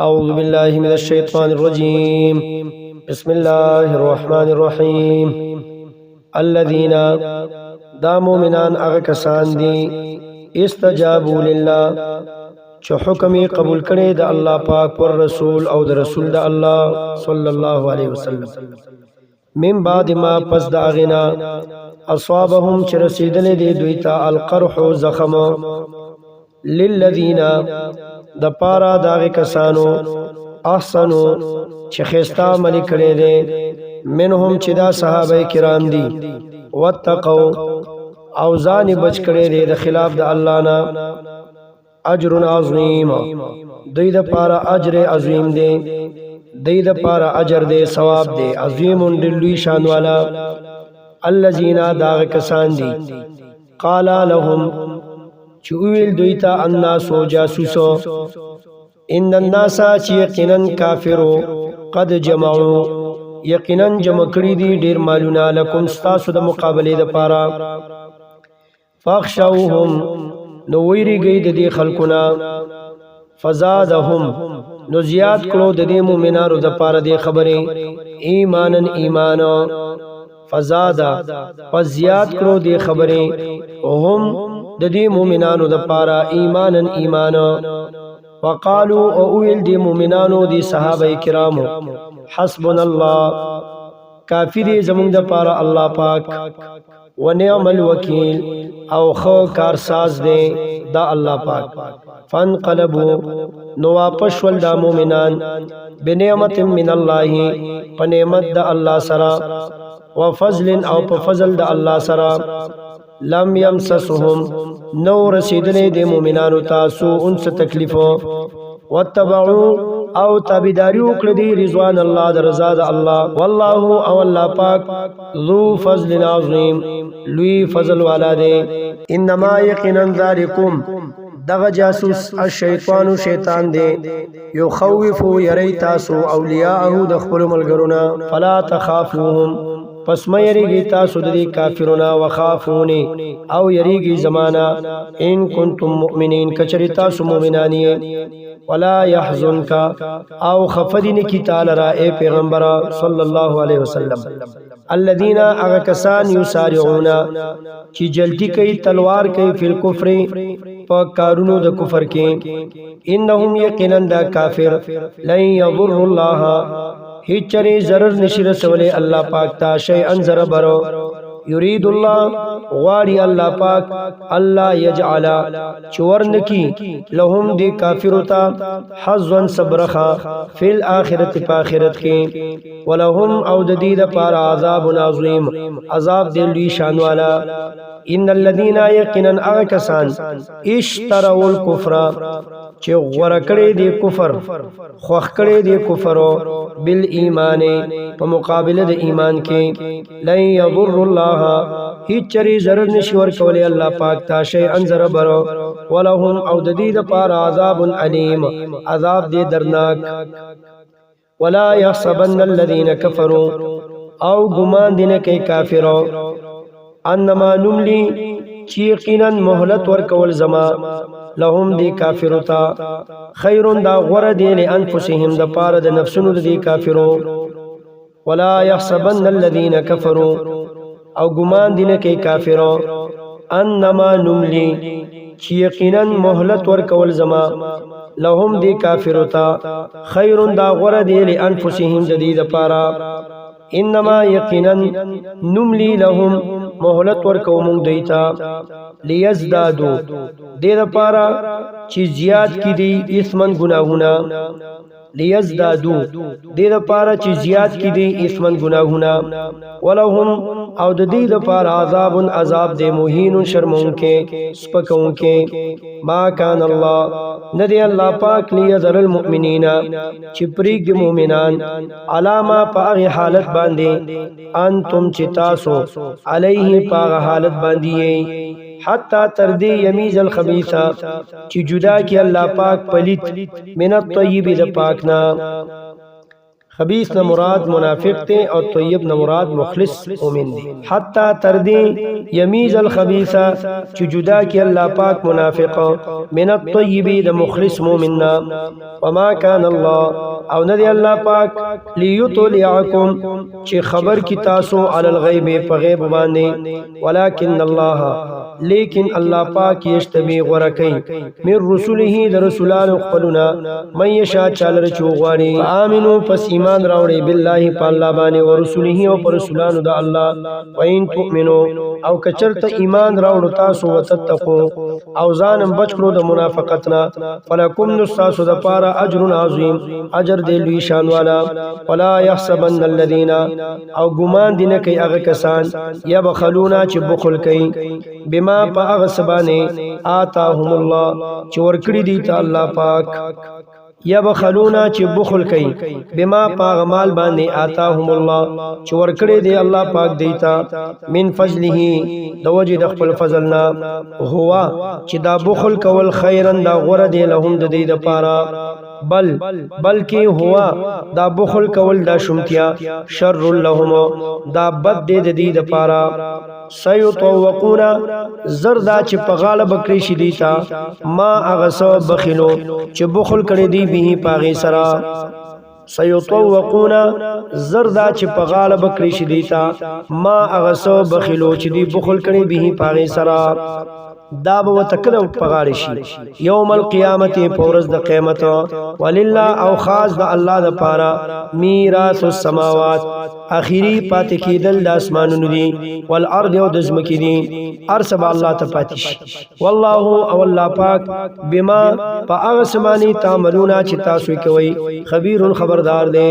أعوذ بالله من الشيطان الرجيم بسم الله الرحمن الرحيم الذين دا مومنان اغا کسان دی استجابوا لله چو حکمی قبول کرے دا اللہ پاک پر رسول او دا رسول دا اللہ صلی اللہ علیہ وسلم من بعد ما پس دا اغنا اصابهم چرسیدن دی دویتا القرح زخم للذین دا پارا داغی کسانو احسنو چه خستا ملی کرے دے منهم چه دا صحابہ کرام دی واتقو اوزان بچ کرے دے دا خلاف دا اللہ نا اجر عظیم دی دا پارا اجر عظیم دے دی دا پارا اجر دے ثواب دے عظیم دلوی شان والا الذین داغ کسان دی قالا لهم چویل دویتا الناسو جاسوسو ان الناسا چی یقیناً کافرو قد جمعو یقیناً جمع کری دی دیر مالونا لکم ستاسو دا مقابلی دا پارا فاخشوهم نویری گئی دا دی خلقنا فزادهم نو زیاد کرو دا دی مومنارو دا پارا دی خبری ایمانا ایمانا فزادا پس زیاد کرو دی خبری هم دا دی مومنانو دا پارا ایمانا ایمانا وقالو اویل دی مومنانو دی صحابہ کرامو حسبنا اللہ کافی دی زمون دا پارا اللہ پاک ونعم الوکیل او خو کارساز دے دا اللہ پاک فانقلبو نواپش والدا مومنان بنعمت من اللہ پنعمت دا اللہ سرا وفضل او پفضل دا اللہ سرا لم یمسسهم نو رسیدنے دے مومنانو تاسو انس تکلیفو واتبعو او تابداریو کردی رضوان اللہ در رضا دا اللہ واللہ او اللہ پاک ذو فضل عظیم لوی فضل والا دے انما یقینا ذالکم دغ جاسوس الشیطان شیطان دے یخوفو یری تاسو اولیاءہو دخبر ملگرنا فلا تخافوهم پس میں یریگی تاسو دی کافرنا وخافونی او یریگی زمانا ان کنتم مؤمنین کچری تاسو مومنانی ولا يحزنك او خفدین کی تعالی اے پیغمبر صلی اللہ علیہ وسلم الذین اغکسان یسارعون چی جلتی کئی تلوار کئی فی الکفر پا کارونو دا کفر کی انہم یقیناً دا کافر لن یضر اللہ ہیچ چری ضرر نشی رسولے اللہ پاک تا شیئن ضرر برو یرید اللہ غاری اللہ پاک اللہ یجعلا چورنکی لهم دی کافرتا حظن صبرخا فی الآخرت پاخرت کی ولهم او ددید پار عذاب عظیم عذاب دلی شانوالا ان الذین یقینا اغکسان اشتروا الکفر چه غورکڑی دی کفر خوخکڑی دی کفرو بالایمان پا مقابل دی ایمان کی لن یضر اللہ ہیچ چری ضرر نشور کولی اللہ پاک تا شیئن ضرر برو ولهم او ددید پار عذاب علیم عذاب دی درناک ولا یحسبن الذین کفروا او گمان دینے کے کافرو انما نملی چی یقینا مہلت ورکول زما لهم دی کافرتا خیرون دا غور دی لانفسهم دا پار دا نفسنو دی کافرو ولا یحسبن الذین کفروا او گمان دینے کے کافرو انما نملی چی یقینا مہلت ورکول زما لهم دی کافرتا خیرون دا غور دی لانفسهم دی دا پارا انما یقینا نملی لهم مہلت ورکو مونگ دیتا لیزدادو دید پارا چی زیاد کی دی اسمن گناہونا لیزدادو دید پارا چی زیاد کی دی اسمن گناہونا ولهم او دید پارا عذاب عذاب دے مہین شرمون کے سپکون کے ما کان اللہ ندی اللہ پاک لیذر المؤمنین چی پریگ دی مومنان علاما پاغی حالت باندے انتم چی تاسو علیہ پاغ حالت باندیے حتی تردی یمیز الخبیثہ چی جدا کی اللہ پاک پلیت من الطیب دا پاکنا خبیث نہ مراد منافق تے اور طیب نہ مراد مخلص مومن دے حتی تردی یمیز الخبیث چی جدا کی اللہ پاک منافق من الطیبی دا مخلص مومننا وما کان اللہ او ندی اللہ پاک لیطلعکم چی خبر کی تاسو علی الغیب پغیب باندے ولیکن اللہ لیکن اللہ پاک یشتبی غرکی من رسوله دا رسولان اقبلنا من یشا چالر چوغوانی آمنو پس ایمان راوڑی باللہ پا اللہ بانے و رسوله و پر رسولان دا اللہ و این تؤمنو او کچرت ایمان راوڑ تاسو و تتقو او زانم بچکلو دا منافقتنا فلکم نستاسو دا پارا اجر عظیم اجر دیلوی شانوالا ولا یحسبن الذین او گمان دینکی اغکسان یبخلونا چی بخل کئی بما پا اغسبانے آتاهم اللہ چی ورکڑی دیتا اللہ پاک یبخلونا چی بخل کئی بما پاغ مال باندے آتاهم اللہ چی ورکڑی دے اللہ پاک دیتا من فضلہی دوجی دخل فضلنا ہوا چی دا بخل کول خیرن دا غرد لهم دا دی دا پارا بلکہ ہوا دا بخل کول دا شمتیا شر لهم دا بد دے دی دا پارا سیطوقونا زردا چی پغال بکری شدیتا ما اغسو بخلو چی بخل کردی دی بھی پاغی سرا سیطوقونا زردا چی پغال بکری شدیتا ما اغسو بخلو چی دی بخل کردی بھی پاغی سرا داب و تکل پغارشی یوم القیامت پورز دا قیمت وللہ او خاص دا اللہ دا پارا میراث السماوات آخری پاتے کی دل دا اسمانون دی والارض و دزمکی دی ارسب اللہ تا پاتش واللہ او اللہ پاک بما پا اغسمانی تعملونا چی تاسوی کوئی خبیر خبردار دے